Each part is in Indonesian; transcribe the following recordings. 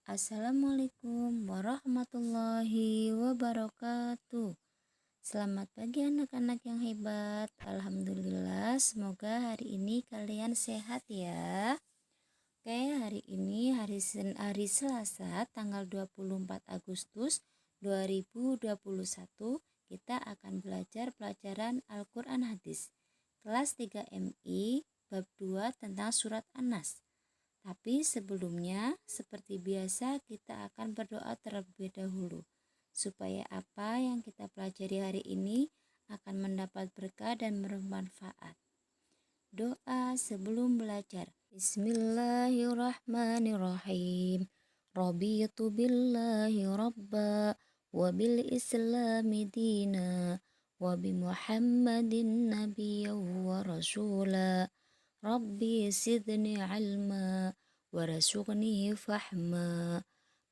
Assalamualaikum warahmatullahi wabarakatuh. Selamat pagi anak-anak yang hebat. Alhamdulillah, semoga hari ini kalian sehat ya. Oke, hari ini hari Selasa tanggal 24 Agustus 2021. Kita akan belajar pelajaran Al-Quran Hadis kelas 3 MI bab 2 tentang surat An-Nas. Tapi sebelumnya, seperti biasa kita akan berdoa terlebih dahulu, supaya apa yang kita pelajari hari ini akan mendapat berkah dan bermanfaat. Doa sebelum belajar. Bismillahirrahmanirrahim. Raditu billahi rabba wa bil islami dina wa bi Muhammadin nabiyyan wa rasula. Rabbi sidni ilma warasuqni fahma.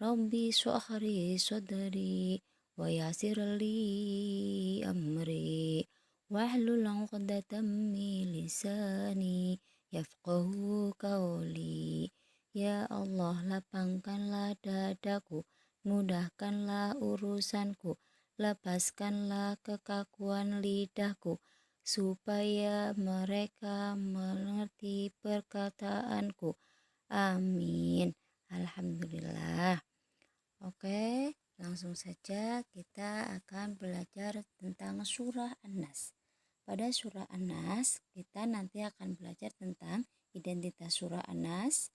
Rabbi syuhri sadri wa yasir li amri wahlul 'uqdatam min lisani yafqahu qawli. Ya Allah, lapangkanlah dadaku, mudahkanlah urusanku, lepaskanlah kekakuan lidahku, supaya mereka mengerti perkataanku. Amin. Alhamdulillah. Oke, langsung saja kita akan belajar tentang surah An-Nas. Pada surah An-Nas, kita nanti akan belajar tentang identitas surah An-Nas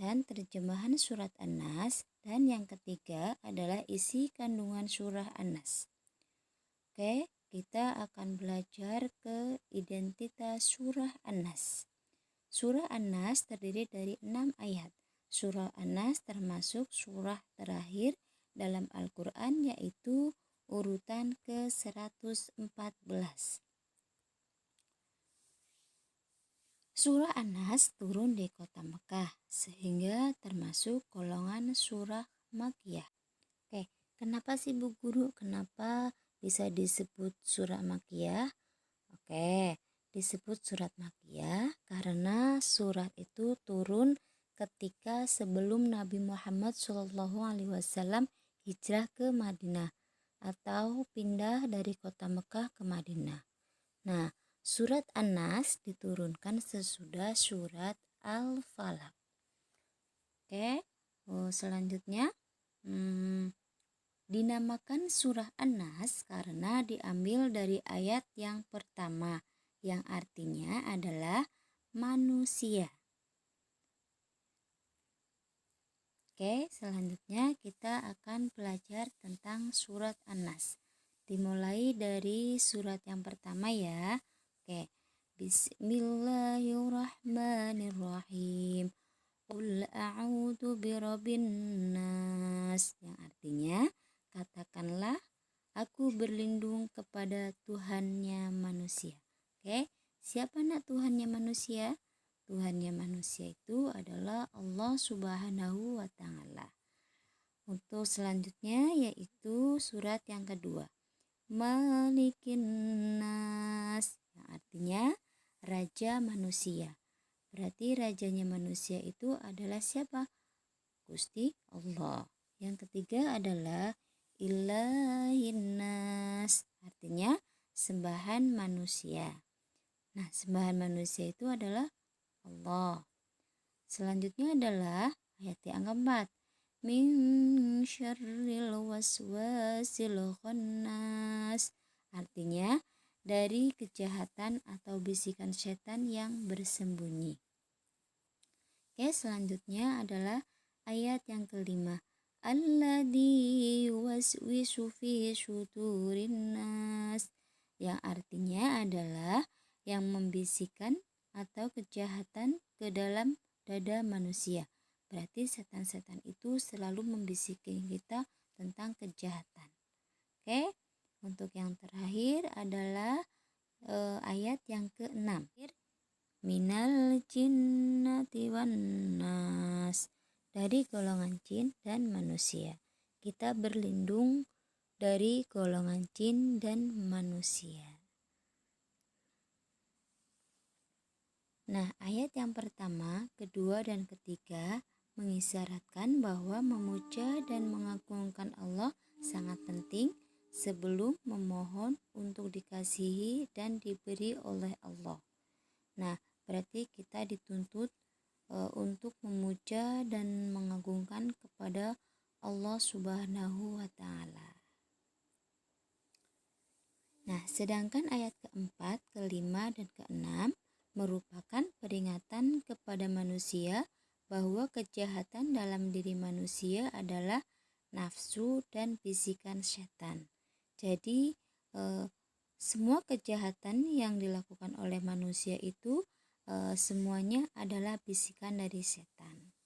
dan terjemahan surat An-Nas, dan yang ketiga adalah isi kandungan surah An-Nas. Oke, kita akan belajar ke identitas surah An-Nas. Surah An-Nas terdiri dari 6 ayat. Surah An-Nas termasuk surah terakhir dalam Al-Quran, yaitu urutan ke-114. Surah An-Nas turun di kota Mekah, sehingga termasuk golongan surah Makkiyah. Oke, kenapa sih Bu Guru? Kenapa bisa disebut surah Makkiyah? Oke, disebut surat Makkiyah karena surat itu turun ketika sebelum Nabi Muhammad SAW hijrah ke Madinah atau pindah dari kota Mekah ke Madinah. Nah, surat An-Nas diturunkan sesudah surat Al-Falaq. Oke, selanjutnya dinamakan surah An-Nas karena diambil dari ayat yang pertama, yang artinya adalah manusia. Oke, selanjutnya kita akan belajar tentang surat An-Nas. Dimulai dari surat yang pertama ya. Oke, Bismillahirrahmanirrahim. Qul a'udzu birabbin nas, yang artinya katakanlah aku berlindung kepada Tuhannya manusia. Oke, siapa nak Tuhannya manusia? Tuhannya manusia itu adalah Allah Subhanahu wa Ta'ala. Untuk selanjutnya yaitu surat yang kedua, Malikin Nas, yang artinya raja manusia. Berarti rajanya manusia itu adalah siapa? Gusti Allah. Yang ketiga adalah Ilahin Nas, artinya sembahan manusia. Nah, sembahan manusia itu adalah Allah. Selanjutnya adalah ayat yang keempat, min syarril waswasil khannas, artinya dari kejahatan atau bisikan setan yang bersembunyi. Oke, selanjutnya adalah ayat yang kelima, alladzi yuwaswisu fi syuturin nas, yang artinya adalah yang membisikkan atau kejahatan ke dalam dada manusia. Berarti setan-setan itu selalu membisikkan kita tentang kejahatan. Oke, untuk yang terakhir adalah ayat yang ke-6. Minal jinnati wan nas, dari golongan jin dan manusia. Kita berlindung dari golongan jin dan manusia. Nah, ayat yang pertama, kedua, dan ketiga mengisyaratkan bahwa memuja dan mengagungkan Allah sangat penting sebelum memohon untuk dikasihi dan diberi oleh Allah. Nah, berarti kita dituntut untuk memuja dan mengagungkan kepada Allah Subhanahu wa Ta'ala. Nah, sedangkan ayat keempat, kelima, dan keenam merupakan peringatan kepada manusia bahwa kejahatan dalam diri manusia adalah nafsu dan bisikan setan. Jadi, semua kejahatan yang dilakukan oleh manusia itu semuanya adalah bisikan dari setan.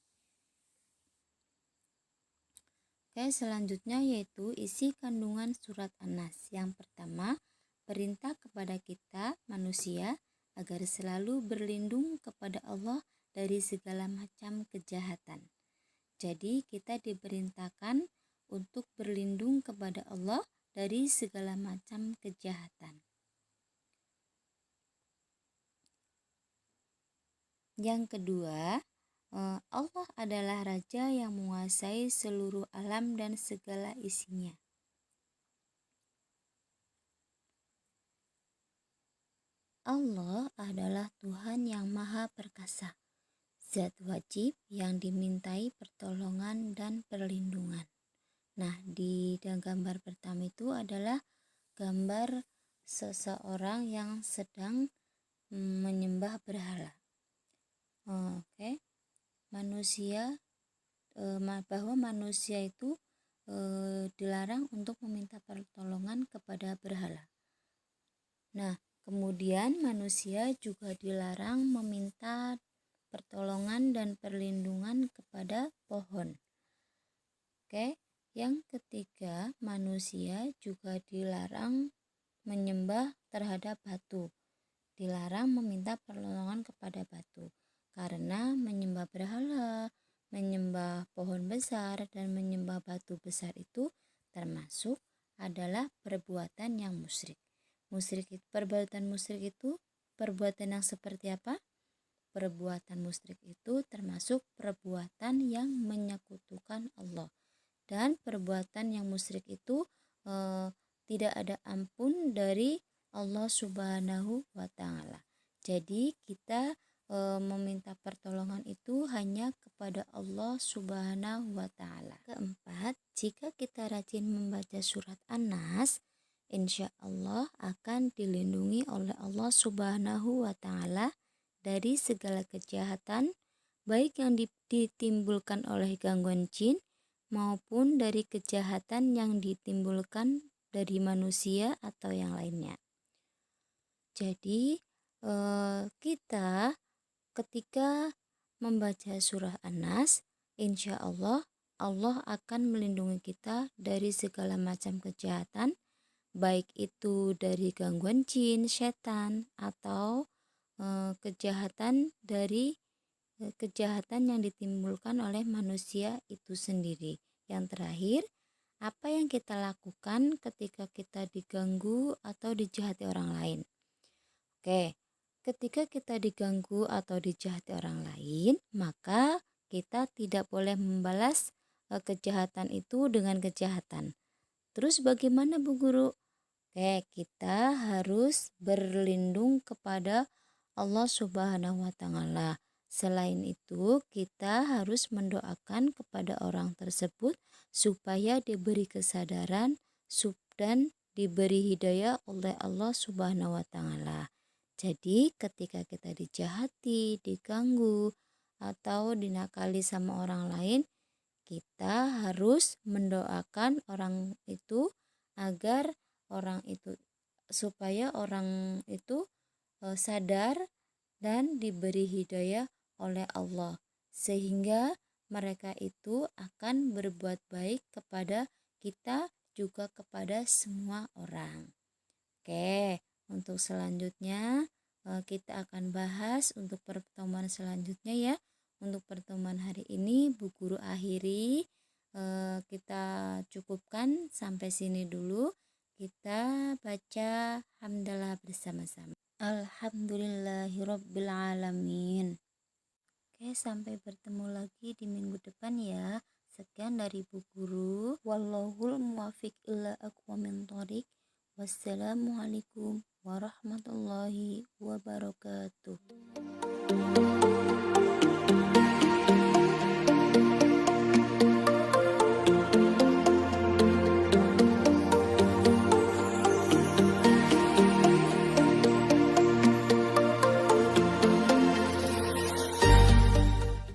Oke, selanjutnya yaitu isi kandungan surat An-Nas. Yang pertama, perintah kepada kita manusia agar selalu berlindung kepada Allah dari segala macam kejahatan. Jadi kita diperintahkan untuk berlindung kepada Allah dari segala macam kejahatan. Yang kedua, Allah adalah Raja yang menguasai seluruh alam dan segala isinya. Allah adalah Tuhan yang Maha Perkasa, Zat wajib yang dimintai pertolongan dan perlindungan. Nah, di gambar pertama itu adalah gambar seseorang yang sedang menyembah berhala. Oke. Manusia bahwa manusia itu dilarang untuk meminta pertolongan kepada berhala. Nah, kemudian manusia juga dilarang meminta pertolongan dan perlindungan kepada pohon. Oke, yang ketiga, manusia juga dilarang menyembah terhadap batu. Dilarang meminta pertolongan kepada batu. Karena menyembah berhala, menyembah pohon besar, dan menyembah batu besar itu termasuk adalah perbuatan yang musyrik. Perbuatan musyrik itu perbuatan yang seperti apa? Perbuatan musyrik itu termasuk perbuatan yang menyekutukan Allah. Dan perbuatan yang musyrik itu tidak ada ampun dari Allah Subhanahu wa Ta'ala. Jadi kita meminta pertolongan itu hanya kepada Allah Subhanahu wa Ta'ala. Keempat, jika kita rajin membaca surat An-Nas, insya Allah akan dilindungi oleh Allah Subhanahu wa Ta'ala dari segala kejahatan, baik yang ditimbulkan oleh gangguan jin maupun dari kejahatan yang ditimbulkan dari manusia atau yang lainnya. Jadi kita ketika membaca surah An-Nas, insya Allah akan melindungi kita dari segala macam kejahatan, baik itu dari gangguan jin, setan, atau kejahatan yang ditimbulkan oleh manusia itu sendiri. Yang terakhir, apa yang kita lakukan ketika kita diganggu atau dijahati orang lain? Oke. Ketika kita diganggu atau dijahati orang lain, maka kita tidak boleh membalas kejahatan itu dengan kejahatan. Terus bagaimana Bu Guru? Oke, kita harus berlindung kepada Allah Subhanahu wa Ta'ala. Selain itu, kita harus mendoakan kepada orang tersebut supaya diberi kesadaran dan diberi hidayah oleh Allah Subhanahu wa Ta'ala. Jadi ketika kita dijahati, diganggu, atau dinakali sama orang lain, kita harus mendoakan orang itu agar supaya orang itu sadar dan diberi hidayah oleh Allah, sehingga mereka itu akan berbuat baik kepada kita juga kepada semua orang. Oke. Untuk selanjutnya kita akan bahas untuk pertemuan selanjutnya ya. Untuk pertemuan hari ini Bu Guru akhiri, kita cukupkan sampai sini dulu. Kita baca hamdalah bersama-sama. Alhamdulillahirabbil alamin. Oke, sampai bertemu lagi di minggu depan ya. Sekian dari Bu Guru. Wallahul muwafiq ila aqwamit thoriq. Wassalamualaikum warahmatullahi wabarakatuh.